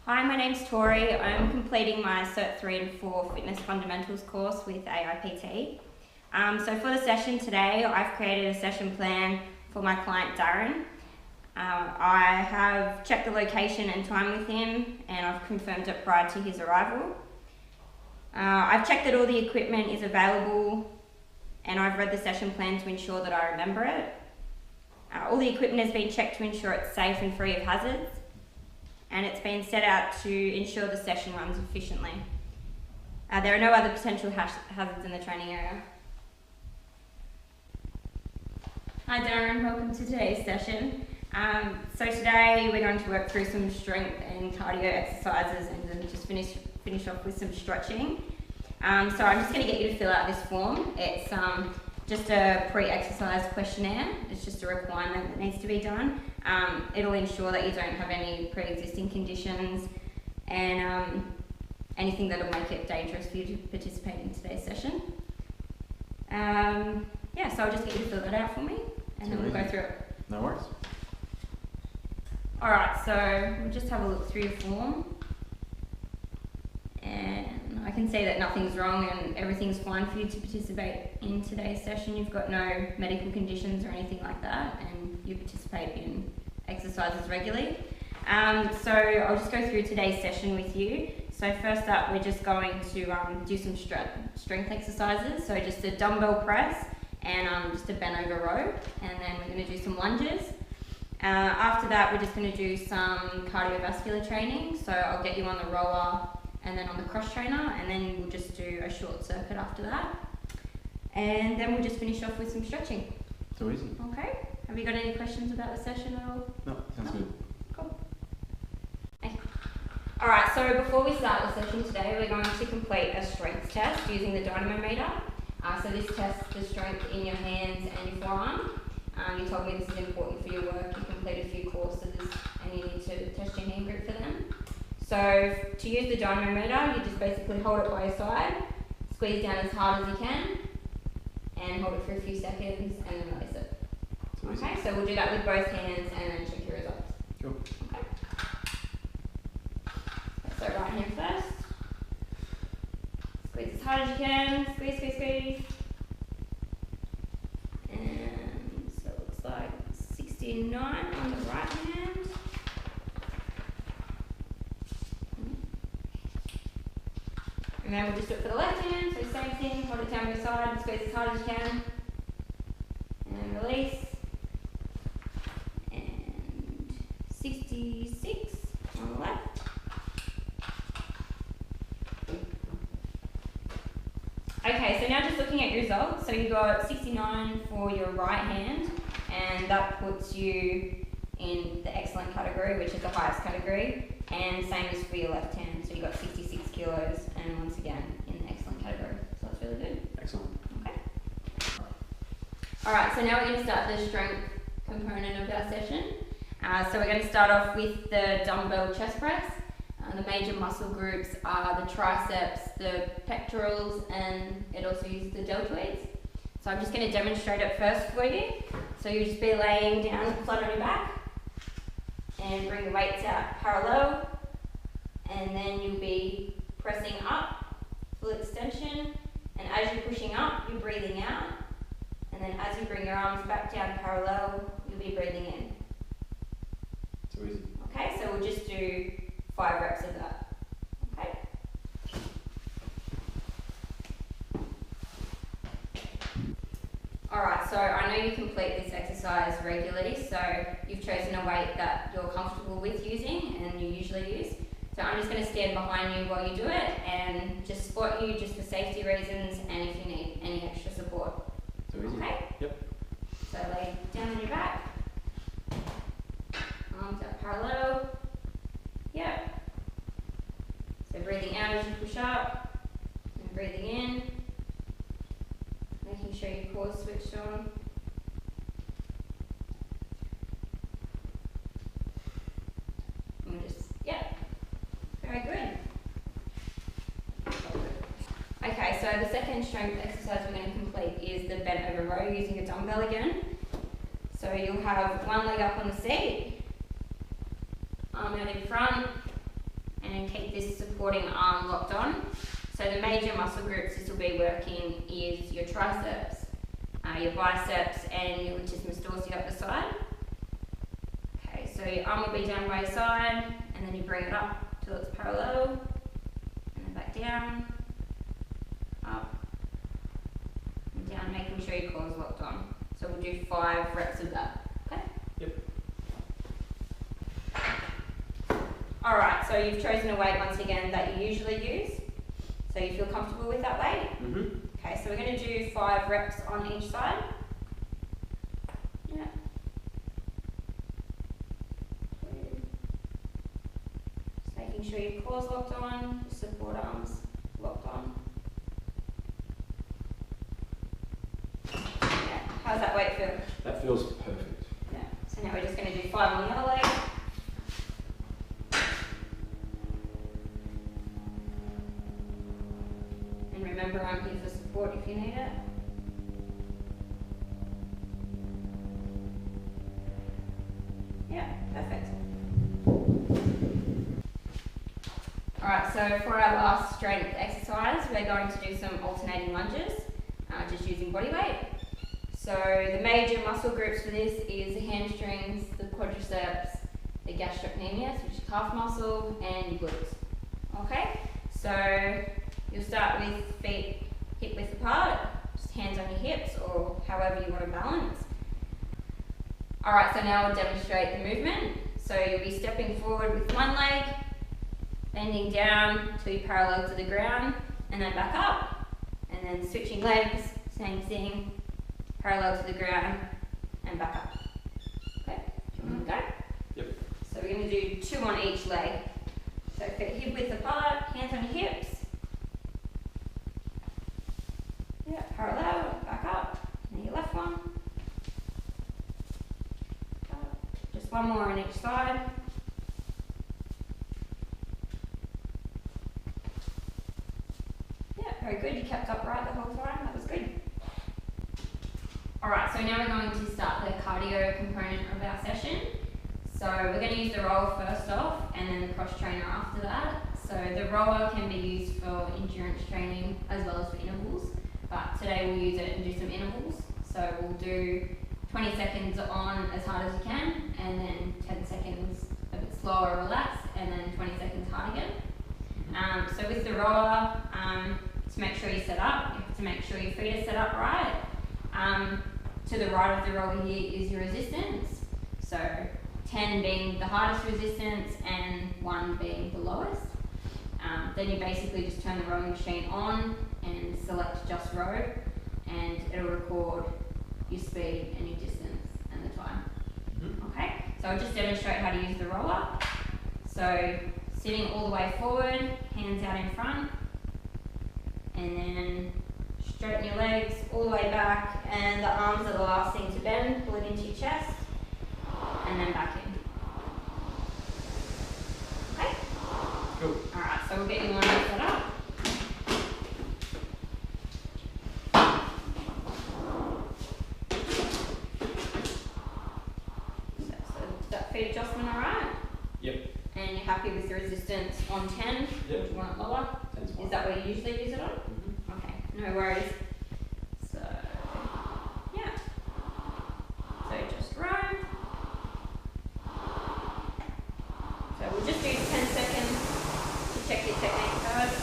Hi, my name's Tori. I'm completing my Cert 3 and 4 Fitness Fundamentals course with AIPT. So for the session today, I've created a session plan for my client Darren. I have checked the location and time with him, and I've confirmed it prior to his arrival. I've checked that all the equipment is available, and I've read the session plan to ensure that I remember it. All the equipment has been checked to ensure it's safe and free of hazards, and it's been set out to ensure the session runs efficiently. There are no other potential hazards in the training area. Hi Darren, welcome to today's session. So today we're going to work through some strength and cardio exercises and then just finish off with some stretching. So I'm just going to get you to fill out this form. It's just a pre-exercise questionnaire. It's just a requirement that needs to be done. It'll ensure that you don't have any pre-existing conditions and anything that'll make it dangerous for you to participate in today's session. Yeah, so I'll just get you to fill that out for me and then we'll go through it. No worries. Alright, so we'll just have a look through your form. And I can see that nothing's wrong and everything's fine for you to participate in today's session. You've got no medical conditions or anything like that, and you participate in exercises regularly. So I'll just go through today's session with you. So first up, we're just going to do some strength exercises. So just a dumbbell press and just a bent over row, and then we're going to do some lunges. After that, we're just going to do some cardiovascular training. So I'll get you on the rower and then on the cross trainer, and then we'll just do a short circuit after that. And then we'll just finish off with some stretching. So easy. Okay. Have you got any questions about the session at all? No, sounds good. Cool. Okay. Alright, so before we start the session today, we're going to complete a strength test using the dynamometer. So this tests the strength in your hands and your forearm. You told me this is important for your work. You completed a few courses and you need to test your hand grip for them. So to use the dynamometer, you just basically hold it by your side, squeeze down as hard as you can, and hold it for a few seconds and then release it. Okay, so we'll do that with both hands and then check your results. Cool. Okay. So right hand first. Squeeze as hard as you can. Squeeze, squeeze, squeeze. And so it looks like 69 on the right hand. And then we'll just do it for the left hand. So same thing, hold it down your side and squeeze as hard as you can. And release. And 66 on the left. Okay, so now just looking at your results. So you got 69 for your right hand, and that puts you in the excellent category, which is the highest category, and same as for your left hand. So you got 66 kilos, and once again in the excellent category. So that's really good. Excellent. Okay. Alright, so now we're going to start the strength component of our session. So we're going to start off with the dumbbell chest press. The major muscle groups are the triceps, the pectorals, and it also uses the deltoids. So I'm just going to demonstrate it first for you. So you'll just be laying down flat on your back and bring the weights out parallel, and then you'll be pressing up, full extension, and as you're pushing up, you're breathing out, and then as you bring your arms back down parallel, you'll be breathing in. So easy. Okay, so we'll just do 5 reps of that. Okay. Alright, so I know you complete this exercise regularly, so you've chosen a weight that you're comfortable with using and you usually use. So I'm just going to stand behind you while you do it and just spot you just for safety reasons and if you need any extra support. So easy. Okay? Yep. So lay down on your back. Arms out parallel. Yep. So breathing out as you push up and breathing in. Making sure your core's switched on. And we'll just, yep. Very good. Okay, so the second strength exercise we're going to complete is the bent over row using a dumbbell again. So you'll have one leg up on the seat, arm out in front, and keep this supporting arm locked on. So the major muscle groups this will be working is your triceps, your biceps and your latissimus dorsi up the side. Okay, so your arm will be down by your side and then you bring it up till it's parallel and then back down, up and down, making sure your core is locked on. So we'll do 5 reps of that. Okay? Yep. Alright, so you've chosen a weight once again that you usually use. So you feel comfortable with that weight? Mm-hmm. Okay, so we're going to do 5 reps on each side. Yeah. 2. Just making sure your core's locked on, your support arms locked on. Yeah. How's that weight feel? That feels perfect. Yeah. So now we're just going to do 5 on the other leg. And remember, I'm here for support if you need it. Yeah, perfect. Alright, so for our last strength exercise, we're going to do some alternating lunges, just using body weight. So the major muscle groups for this is the hamstrings, the quadriceps, the gastrocnemius, which is calf muscle, and your glutes. Okay, so you'll start with feet hip width apart, just hands on your hips or however you want to balance. Alright, so now we'll demonstrate the movement. So you'll be stepping forward with one leg, bending down till you're parallel to the ground, and then back up, and then switching legs, same thing, parallel to the ground, and back up. Okay, do you want to go? Yep. So we're going to do 2 on each leg. So feet hip width apart, hands on your hips. Yeah, parallel, back up, and then your left one. Up. Just 1 more on each side. Yeah, very good. You kept upright the whole time. That was good. Alright, so now we're going to start the cardio component of our session. So we're going to use the rower first off and then the cross trainer after that. So the rower can be used for endurance training as well as for intervals. But today we'll use it and do some intervals. So we'll do 20 seconds on as hard as you can, and then 10 seconds a bit slower, relax, and then 20 seconds hard again. So with the rower, to make sure you set up, you have to make sure your feet are set up right. To the right of the rower here is your resistance. So 10 being the hardest resistance and 1 being the lowest. Then you basically just turn the rowing machine on and select just row, and it'll record your speed and your distance and the time. Mm-hmm. Okay, so I'll just demonstrate how to use the roller. So sitting all the way forward, hands out in front, and then straighten your legs all the way back, and the arms are the last thing to bend. Pull it into your chest, and then back in. Okay? cool. Alright, so we'll get you one set up. So that feet adjustment alright? Yep. And you're happy with your resistance on 10? Yep. Or do you want it lower? 10's fine. Is that what you usually use it on? Mm-hmm. Okay, no worries. So, yeah. So just row. So we'll just do 10 seconds to check your technique first.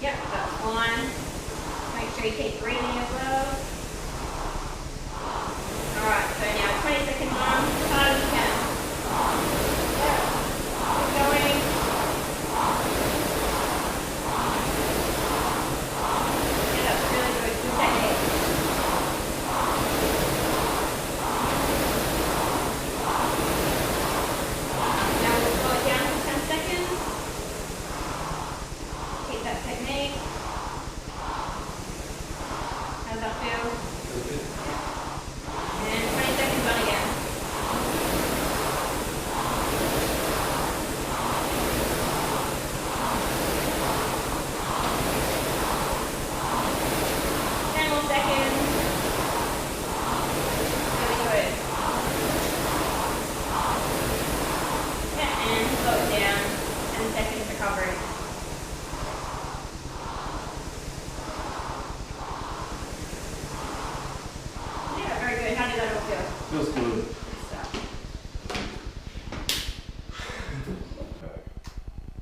Yep, that's fine. Make sure you keep breathing as well. Alright, so now 20 seconds on, as hard as you can. Yeah, keep going. Yeah, that's really good. Good technique. Now we'll slow it down for 10 seconds. Keep that technique. How's that feel?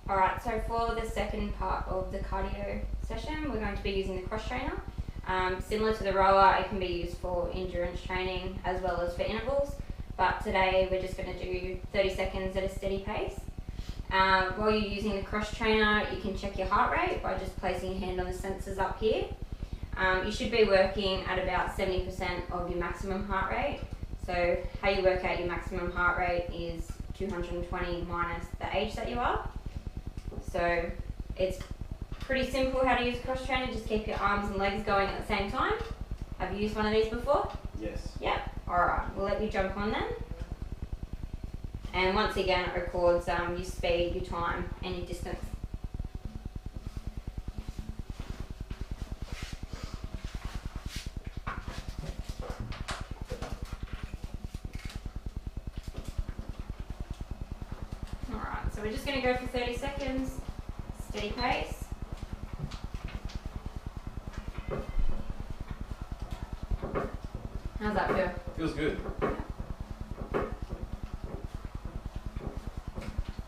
Alright, so for the second part of the cardio session, we're going to be using the cross trainer. Similar to the rower, it can be used for endurance training as well as for intervals, but today we're just going to do 30 seconds at a steady pace. While you're using the cross trainer, you can check your heart rate by just placing your hand on the sensors up here. You should be working at about 70% of your maximum heart rate. So how you work out your maximum heart rate is 220 minus the age that you are. So it's pretty simple how to use a cross trainer. Just keep your arms and legs going at the same time. Have you used one of these before? Yes. Yep. Alright, we'll let you jump on then. And once again it records your speed, your time and your distance. Alright, so we're just going to go for 30 seconds, steady pace. How's that feel? Feels good.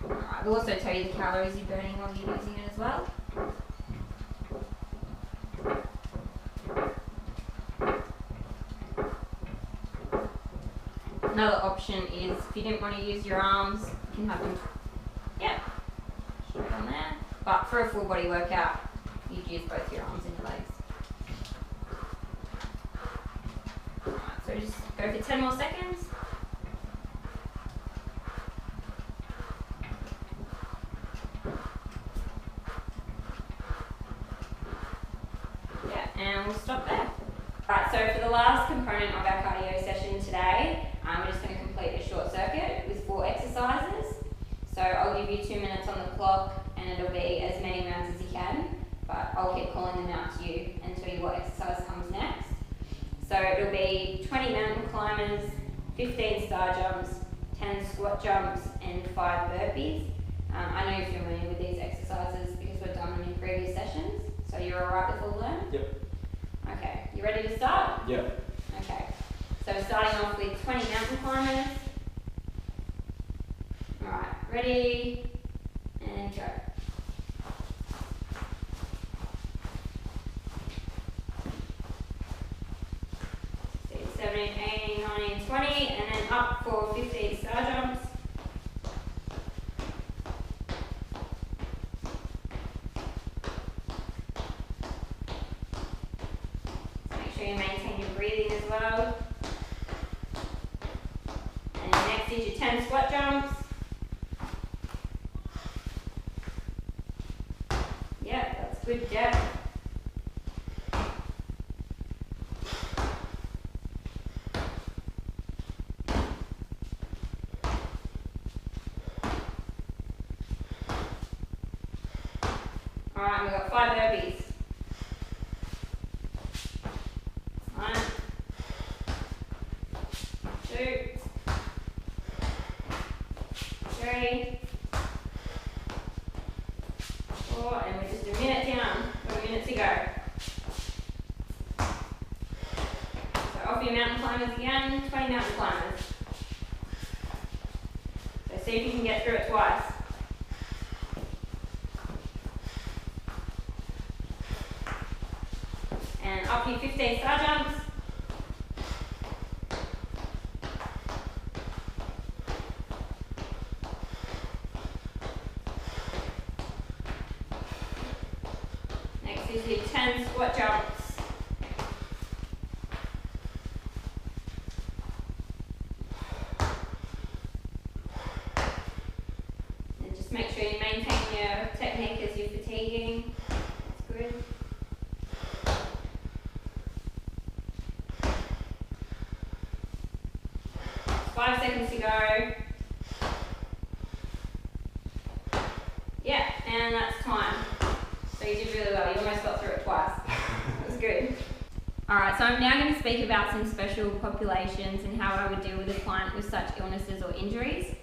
Alright, we'll also tell you the calories you're burning while you're using it as well. Another option is if you didn't want to use your arms, you can have them, straight on there. But for a full body workout, you'd use both your arms and your legs. Alright, so just go for 10 more seconds. And we'll stop there. Right, so for the last component of our cardio session today, we're just going to complete a short circuit with 4 exercises. So I'll give you 2 minutes on the clock and it'll be as many rounds as you can, but I'll keep calling them out to you and tell you what exercise comes next. So it'll be 20 mountain climbers, 15 star jumps, 10 squat jumps and 5 burpees. I know you're familiar with these exercises because we've done them in previous sessions, so you're alright with all of them? Yep. Okay, you ready to start? Yep. Okay, so we're starting off with 20 mountain climbers. Alright, ready, and go. 17, 18, 19, 20, and then up for 15 star jumps. Make sure you maintain your breathing as well. And next is your 10 squat jumps. Yeah, that's good depth. Alright, we've got 5 burpees. 1, 2, 3, 4, and we're just a minute down. Got a minute to go. So off your mountain climbers again, 20 mountain climbers. So see if you can get through it twice. And up your 15 star jumps. Next is your 10 squat jumps. And just make sure you maintain your technique as you're fatiguing. That's good. 5 seconds to go. Yeah, and that's time. So you did really well. You almost got through it twice. That was good. Alright, so I'm now going to speak about some special populations and how I would deal with a client with such illnesses or injuries.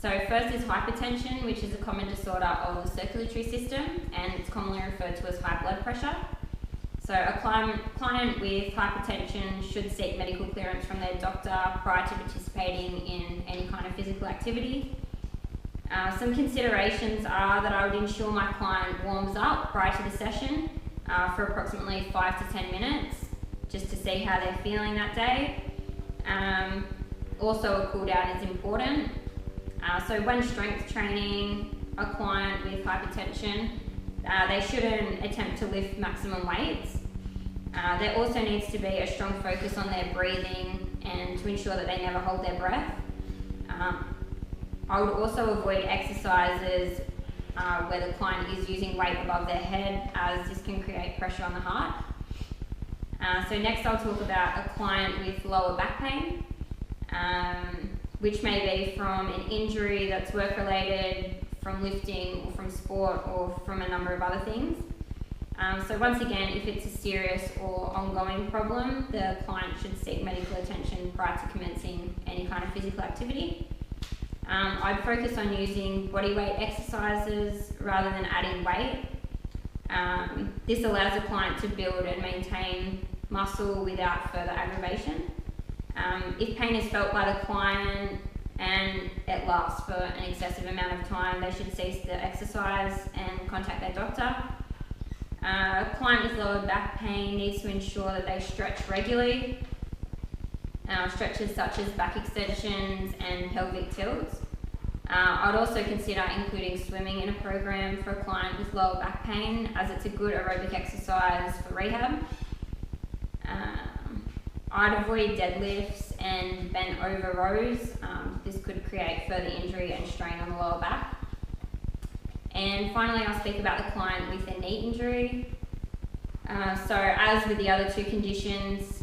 So first is hypertension, which is a common disorder of the circulatory system and it's commonly referred to as high blood pressure. So a client with hypertension should seek medical clearance from their doctor prior to participating in any kind of physical activity. Some considerations are that I would ensure my client warms up prior to the session for approximately 5 to 10 minutes, just to see how they're feeling that day. Also, a cool down is important. So when strength training a client with hypertension, they shouldn't attempt to lift maximum weights. There also needs to be a strong focus on their breathing and to ensure that they never hold their breath. I would also avoid exercises where the client is using weight above their head, as this can create pressure on the heart. So next I'll talk about a client with lower back pain, which may be from an injury that's work-related, from lifting, or from sport, or from a number of other things. So once again, if it's a serious or ongoing problem, the client should seek medical attention prior to commencing any kind of physical activity. I'd focus on using body weight exercises rather than adding weight. This allows the client to build and maintain muscle without further aggravation. If pain is felt by the client and it lasts for an excessive amount of time, they should cease the exercise and contact their doctor. A client with lower back pain needs to ensure that they stretch regularly. Stretches such as back extensions and pelvic tilts. I'd also consider including swimming in a program for a client with lower back pain, as it's a good aerobic exercise for rehab. I'd avoid deadlifts and bent over rows. This could create further injury and strain on the lower back. And finally, I'll speak about the client with a knee injury. So as with the other two conditions,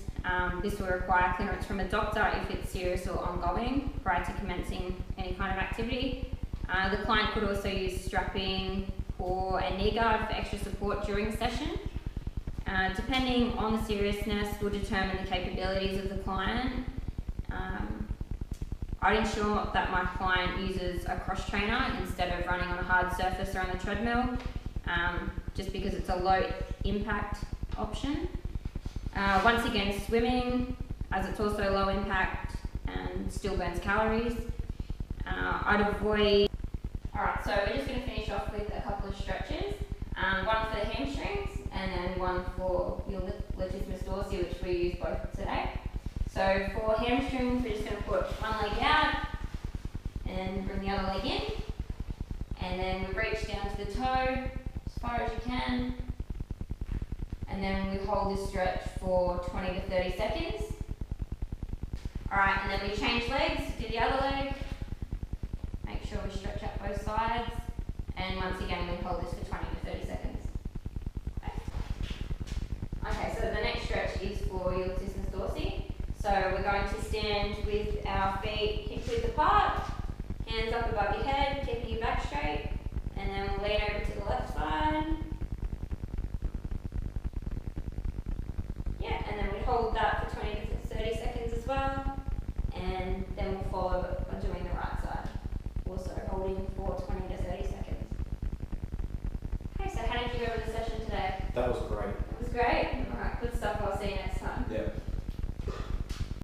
this will require clearance from a doctor if it's serious or ongoing prior to commencing any kind of activity. The client could also use strapping or a knee guard for extra support during the session. Depending on the seriousness will determine the capabilities of the client. I'd ensure that my client uses a cross trainer instead of running on a hard surface or on the treadmill, just because it's a low impact option. Once again, swimming, as it's also low impact and still burns calories. I'd avoid... Alright, so we're just going to finish off with a couple of stretches. One for the hamstrings and then one for your latissimus dorsi, which we use both today. So for hamstrings, we're just going to put one leg out and bring the other leg in. And then we reach down to the toe as far as you can. And then we hold this stretch for 20 to 30 seconds. Alright, and then we change legs, do the other leg. Make sure we stretch out both sides. And once again, we hold this for 20 to 30 seconds. Okay, so the next stretch is for your latissimus dorsi. So we're going to stand with our feet hip width apart, hands up above your head, keeping your back straight, and then we'll lean